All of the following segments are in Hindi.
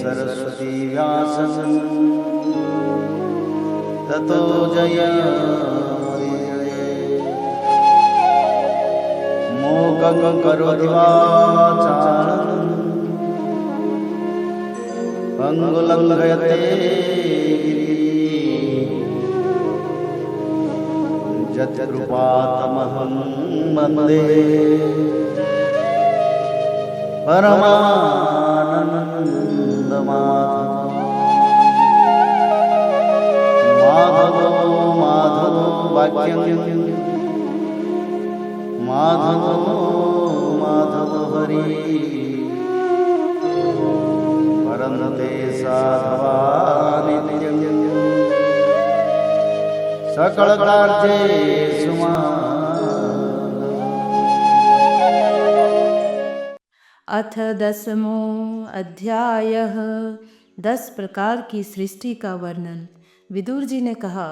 सरस्वती व्यासं ततो जयमुदीरये। मूकं करोति वाचालं पंगुलंघयते यत्कृपातमहं वन्दे परमानन्दमाधवो माधवो वाक्यं माधवो हरि परन्ते साधवा नित्यं सकलकार्येषु अथ 10वां अध्यायः 10 प्रकार की सृष्टि का वर्णन। विदुर जी ने कहा,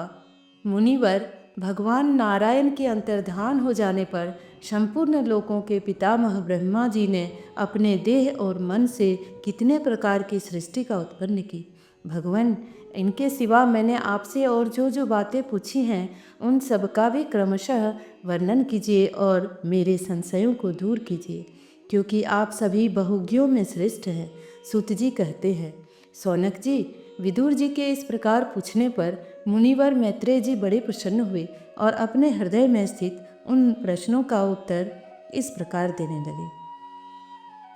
मुनिवर, भगवान नारायण के अंतर्धान हो जाने पर संपूर्ण लोकों के पितामह ब्रह्मा जी ने अपने देह और मन से कितने प्रकार की सृष्टि का उत्पन्न की। भगवान, इनके सिवा मैंने आपसे और जो बातें पूछी हैं उन सब का भी क्रमशः वर्णन कीजिए और मेरे संशयों को दूर कीजिए, क्योंकि आप सभी बहुज्ञों में श्रेष्ठ हैं। सूत जी कहते हैं, सौनक जी, विदुर जी के इस प्रकार पूछने पर मुनिवर मैत्रेय जी बड़े प्रसन्न हुए और अपने हृदय में स्थित उन प्रश्नों का उत्तर इस प्रकार देने लगे।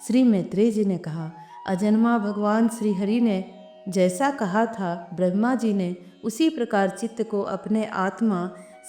श्री मैत्रेय जी ने कहा, अजन्मा भगवान श्री हरि ने जैसा कहा था, ब्रह्मा जी ने उसी प्रकार चित्त को अपने आत्मा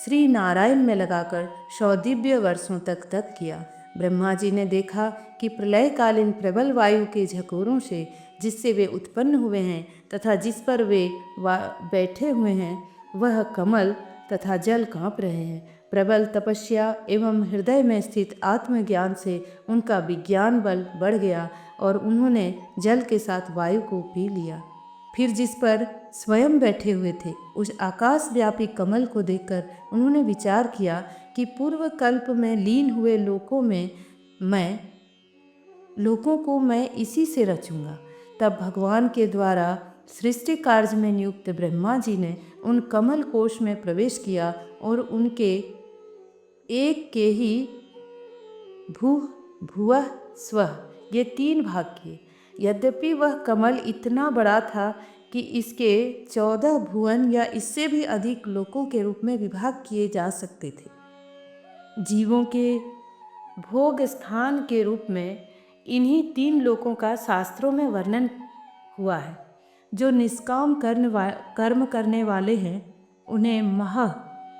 श्री नारायण में लगाकर 100 दिव्य वर्षों तक तप किया। ब्रह्मा जी ने देखा कि प्रलयकालीन प्रबल वायु के झकोरों से जिससे वे उत्पन्न हुए हैं तथा जिस पर वे बैठे हुए हैं वह कमल तथा जल काँप रहे हैं। प्रबल तपस्या एवं हृदय में स्थित आत्मज्ञान से उनका विज्ञान बल बढ़ गया और उन्होंने जल के साथ वायु को पी लिया। फिर जिस पर स्वयं बैठे हुए थे उस आकाश व्यापी कमल को देखकर उन्होंने विचार किया कि पूर्व कल्प में लीन हुए लोकों को मैं इसी से रचूंगा। तब भगवान के द्वारा सृष्टि कार्य में नियुक्त ब्रह्मा जी ने उन कमल कोश में प्रवेश किया और उनके एक के ही भूः भुवः स्वः ये 3 भाग किए। यद्यपि वह कमल इतना बड़ा था कि इसके 14 भुवन या इससे भी अधिक लोकों के रूप में विभाग किए जा सकते थे। जीवों के भोग स्थान के रूप में इन्हीं 3 लोकों का शास्त्रों में वर्णन हुआ है। जो निष्काम कर्म करने वाले हैं उन्हें महः,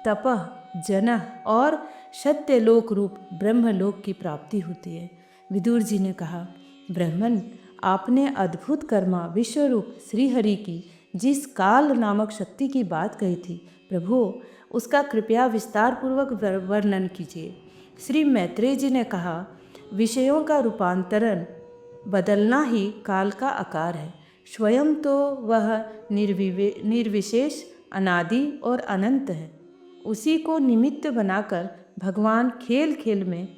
तपः, जनः और सत्यलोक रूप ब्रह्मलोक की प्राप्ति होती है। विदुर जी ने कहा, ब्राह्मण, आपने अद्भुत कर्मा विश्वरूप श्रीहरि की जिस काल नामक शक्ति की बात कही थी, प्रभु उसका कृपया विस्तार पूर्वक वर्णन कीजिए। श्री मैत्रेय जी ने कहा, विषयों का रूपांतरण बदलना ही काल का आकार है। स्वयं तो वह निर्विशेष, अनादि और अनंत है। उसी को निमित्त बनाकर भगवान खेल खेल में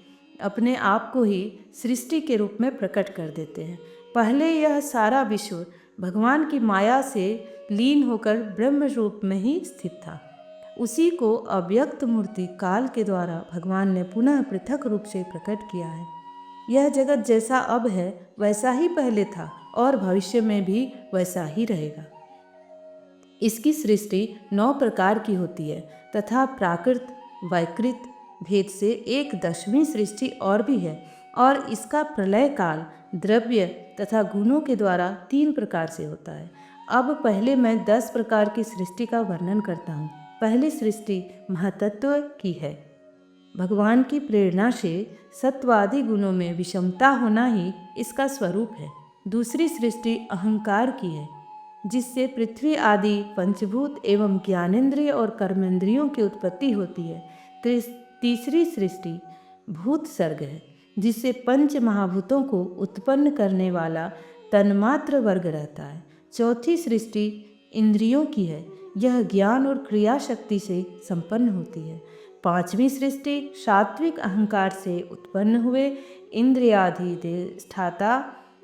अपने आप को ही सृष्टि के रूप में प्रकट कर देते हैं। पहले यह सारा विश्व भगवान की माया से लीन होकर ब्रह्म रूप में ही स्थित था। उसी को अव्यक्त मूर्ति काल के द्वारा भगवान ने पुनः पृथक रूप से प्रकट किया है। यह जगत जैसा अब है वैसा ही पहले था और भविष्य में भी वैसा ही रहेगा। इसकी सृष्टि 9 प्रकार की होती है तथा प्राकृत वैकृत भेद से एक 10वीं सृष्टि और भी है, और इसका प्रलय काल द्रव्य तथा गुणों के द्वारा 3 प्रकार से होता है। अब पहले मैं 10 प्रकार की सृष्टि का वर्णन करता हूँ। पहली सृष्टि महतत्व की है। भगवान की प्रेरणा से सत्वादि गुणों में विषमता होना ही इसका स्वरूप है। दूसरी सृष्टि अहंकार की है, जिससे पृथ्वी आदि पंचभूत एवं ज्ञानेंद्रिय और कर्मेंद्रियों की उत्पत्ति होती है। तीसरी सृष्टि भूत सर्ग है, जिससे पंच महाभूतों को उत्पन्न करने वाला तन्मात्र वर्ग रहता है। चौथी सृष्टि इंद्रियों की है, यह ज्ञान और क्रिया शक्ति से संपन्न होती है। पांचवी सृष्टि सात्विक अहंकार से उत्पन्न हुए इंद्रियाधिष्ठाता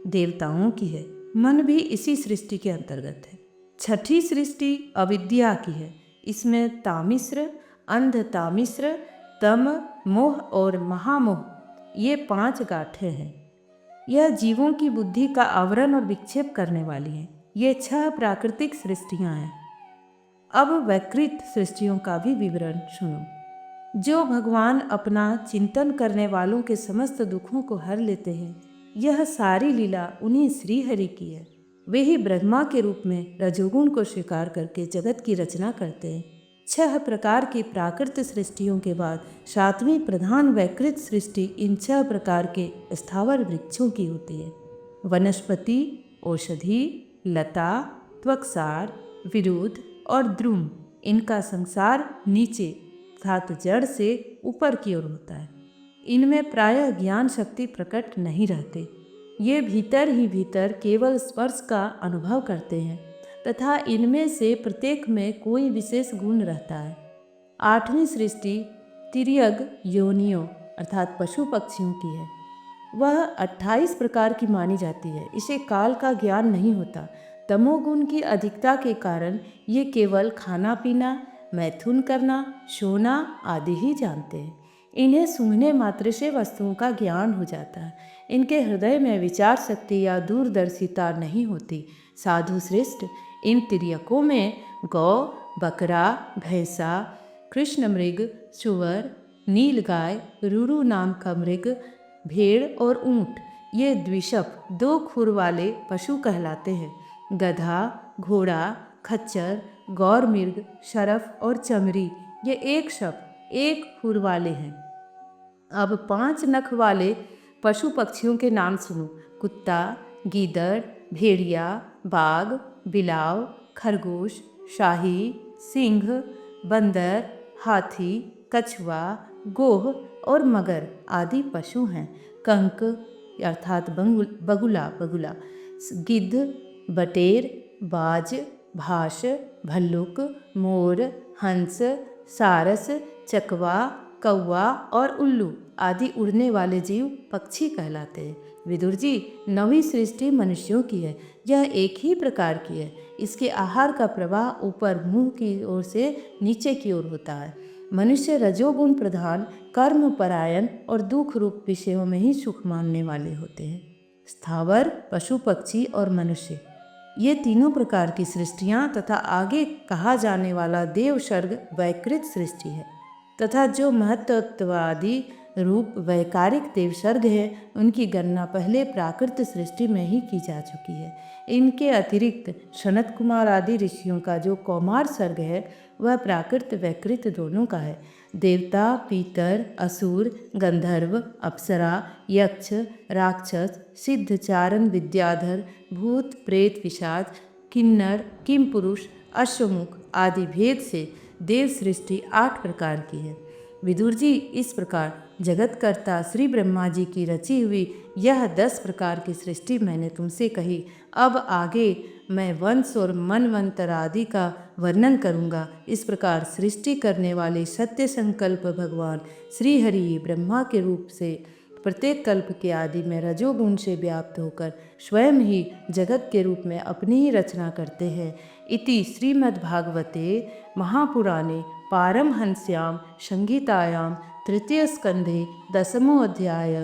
देवताओं की है, मन भी इसी सृष्टि के अंतर्गत है। छठी सृष्टि अविद्या की है। इसमें तामिश्र, अंध तामिश्र, तम, मोह और महामोह ये 5 गांठें हैं। यह जीवों की बुद्धि का आवरण और विक्षेप करने वाली हैं। ये 6 प्राकृतिक सृष्टियां हैं। अब वैकृत सृष्टियों का भी विवरण सुनो। जो भगवान अपना चिंतन करने वालों के समस्त दुखों को हर लेते हैं, यह सारी लीला उन्हीं श्री हरि की है। वे ही ब्रह्मा के रूप में रजोगुण को स्वीकार करके जगत की रचना करते हैं। 6 प्रकार की प्राकृत सृष्टियों के बाद 7वीं प्रधान वैकृत सृष्टि इन 6 प्रकार के स्थावर वृक्षों की होती है। वनस्पति, औषधि, लता, त्वक्सार, विरुद्ध और द्रुम, इनका संसार नीचे अर्थात जड़ से ऊपर की ओर होता है। इनमें प्रायः ज्ञान शक्ति प्रकट नहीं रहते। ये भीतर ही भीतर केवल स्पर्श का अनुभव करते हैं तथा इनमें से प्रत्येक में कोई विशेष गुण रहता है। 8वीं सृष्टि तिर्यग योनियों अर्थात पशु पक्षियों की है। वह 28 प्रकार की मानी जाती है। इसे काल का ज्ञान नहीं होता। तमोगुण की अधिकता के कारण ये केवल खाना पीना, मैथुन करना, सोना आदि ही जानते हैं। इन्हें सूंघने मात्र से वस्तुओं का ज्ञान हो जाता है। इनके हृदय में विचार शक्ति या दूरदर्शिता नहीं होती। साधु श्रेष्ठ, इन तिर्यकों में गौ, बकरा, भैंसा, कृष्ण मृग, सुअर, नीलगाय, रुरु नाम का मृग, भेड़ और ऊंट ये द्विशप 2 खुर वाले पशु कहलाते हैं। गधा, घोड़ा, खच्चर, गौर मृग, शरफ और चमरी ये 1 शप 1 खुर वाले हैं। अब 5 नख वाले पशु पक्षियों के नाम सुनो। कुत्ता, गीदड़, भेड़िया, बाघ, बिलाव, खरगोश, शाही, सिंह, बंदर, हाथी, कछुआ, गोह और मगर आदि पशु हैं। कंक अर्थात बगुला, गिद्ध, बटेर, बाज, भास, भल्लुक, मोर, हंस, सारस, चकवा, कौवा और उल्लू आदि उड़ने वाले जीव पक्षी कहलाते हैं। विदुर जी, 9वीं सृष्टि मनुष्यों की है। यह एक ही प्रकार की है। इसके आहार का प्रवाह ऊपर मुंह की ओर से नीचे की ओर होता है। मनुष्य रजोगुण प्रधान, कर्म परायण और दुख रूप विषयों में ही सुख मानने वाले होते हैं। स्थावर, पशु पक्षी और मनुष्य ये तीनों प्रकार की सृष्टियाँ तथा आगे कहा जाने वाला देव सर्ग वैकृत सृष्टि है तथा जो महत्ववादी रूप वैकारिक देव सर्ग है उनकी गणना पहले प्राकृत सृष्टि में ही की जा चुकी है। इनके अतिरिक्त सनत कुमार आदि ऋषियों का जो कौमार सर्ग है वह प्राकृत वैकृत दोनों का है। देवता, पीतर, असुर, गंधर्व, अप्सरा, यक्ष, राक्षस, सिद्ध, चारण, विद्याधर, भूत, प्रेत, पिशाच, किन्नर, किमपुरुष, अश्वमुख आदि भेद से देव सृष्टि 8 प्रकार की है। विदुर जी, इस प्रकार जगतकर्ता श्री ब्रह्मा जी की रची हुई यह 10 प्रकार की सृष्टि मैंने तुमसे कही। अब आगे मैं वंश और मनवंतर आदि का वर्णन करूँगा। इस प्रकार सृष्टि करने वाले सत्य संकल्प भगवान श्री हरि ब्रह्मा के रूप से प्रत्येक कल्प के आदि में रजोगुण से व्याप्त होकर स्वयं ही जगत के रूप में अपनी ही रचना करते हैं। इति श्रीमद्भागवते महापुराणे पारमहंस्यां संहितायां 3. स्कंधे 10वां अध्याय